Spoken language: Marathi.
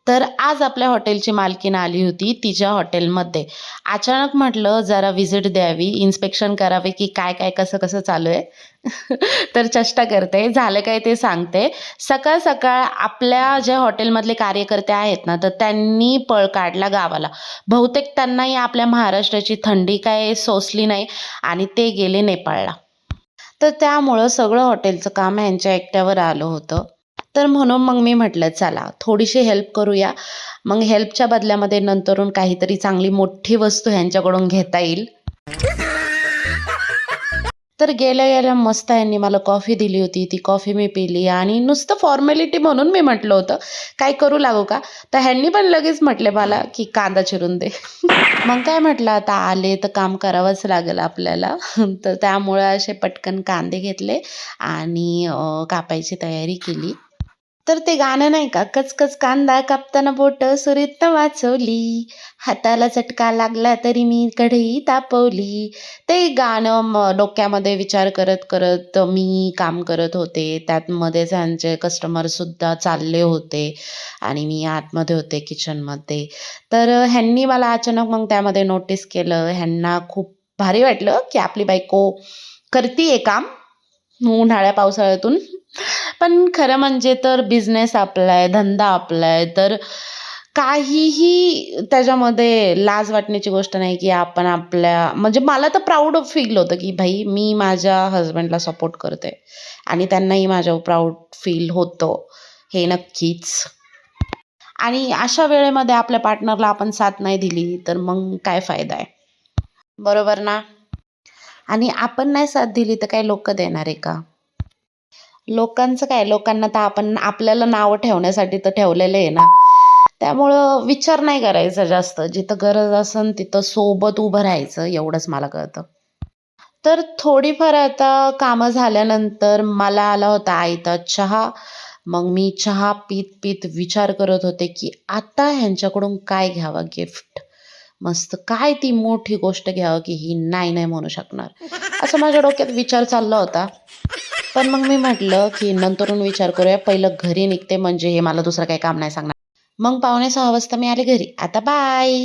तर आज आपल्या हॉटेलची मालकीण आली होती तिच्या हॉटेलमध्ये. अचानक म्हटलं जरा व्हिजिट द्यावी, इन्स्पेक्शन करावे, की काय-काय, कसं-कसं चालू आहे. तर चेष्टा करते. झालं काय ते सांगते. सकाळ-सकाळ आपल्या ज्या हॉटेलमधले कार्यकर्ते आहेत ना, तर त्यांनी पळ काढला गावाला. बहुतेक त्यांनाही आपल्या महाराष्ट्राची थंडी काय सोसली नाही आणि ते गेले नेपाळला. तर त्यामुळं सगळं हॉटेलचं काम ह्यांच्या एकट्यावर आलं होतं. तर म्हणून मग मी म्हटलं चला थोडीशी हेल्प करूया. मग हेल्पच्या बदल्यामध्ये नंतरून काहीतरी चांगली मोठी वस्तू ह्यांच्याकडून घेता येईल. तर गेल्या-गेल्या मस्त ह्यांनी मला कॉफी दिली होती. ती कॉफी मी पिली आणि नुसतं फॉर्मॅलिटी म्हणून मी म्हटलं होतं, "काय करू लागू का?" तर ह्यांनी पण लगेच म्हटले मला, की "कांदा चिरून दे." मग काय म्हटलं आता आले तर काम करावंच लागेल आपल्याला. तर त्यामुळे असे पटकन कांदे घेतले आणि कापायची तयारी केली. तर ते गाणं नाही का, कचकच कांदा कापताना बोटं सुरीतनं वाचवली, हाताला चटका लागला तरी मी कढई तापवली. ते गाणं डोक्यामध्ये विचार करत मी काम करत होते. त्यात मध्येच ह्यांचे कस्टमरसुद्धा चालले होते आणि मी आतमध्ये होते किचनमध्ये. तर ह्यांनी मला अचानक मग त्यामध्ये नोटीस केलं. ह्यांना खूप भारी वाटलं, की आपली बायको करतीये काम उन्हाळ्या पावसाळ्यातून. पण खरं म्हणजे तर बिझनेस आपला आहे, धंदा आपला आहे, तर काहीही त्याच्यामध्ये लाज वाटण्याची गोष्ट नाही, की आपण आपल्या म्हणजे मला तर प्राउड फील होतं, की भाई मी माझ्या हसबँडला सपोर्ट करते आणि त्यांनाही माझ्यावर प्राउड फील होतं, हे नक्कीच. आणि अशा वेळेमध्ये आपल्या पार्टनरला आपण साथ नाही दिली, तर मग काय फायदा आहे? बरोबर ना? आणि आपण नाही साथ दिली, तर काय लोकं देणार आहे का? लोकांचं काय, लोकांना तर आपण आपल्याला नावं ठेवण्यासाठी तर ठेवलेलं आहे ना. त्यामुळं विचार नाही करायचा जास्त. जिथं गरज असेल तिथं सोबत उभं राहायचं एवढंच मला कळतं. तर थोडीफार आता कामं झाल्यानंतर मला आला होता आयता चहा. मग मी चहा पीत-पीत विचार करत होते, की आता ह्यांच्याकडून काय घ्यावं गिफ्ट? मस्त काय ती मोठी गोष्ट घ्यावं, की ही नाही, नाही म्हणू शकणार. असं माझ्या डोक्यात विचार चालला होता. पण मग मी म्हटलं, की नंतरून विचार करूया. पहिलं घरी निघते म्हणजे हे मला दुसरं काही काम नाही सांगणार. मग 5:45 वाजता मी आले घरी. आता बाय.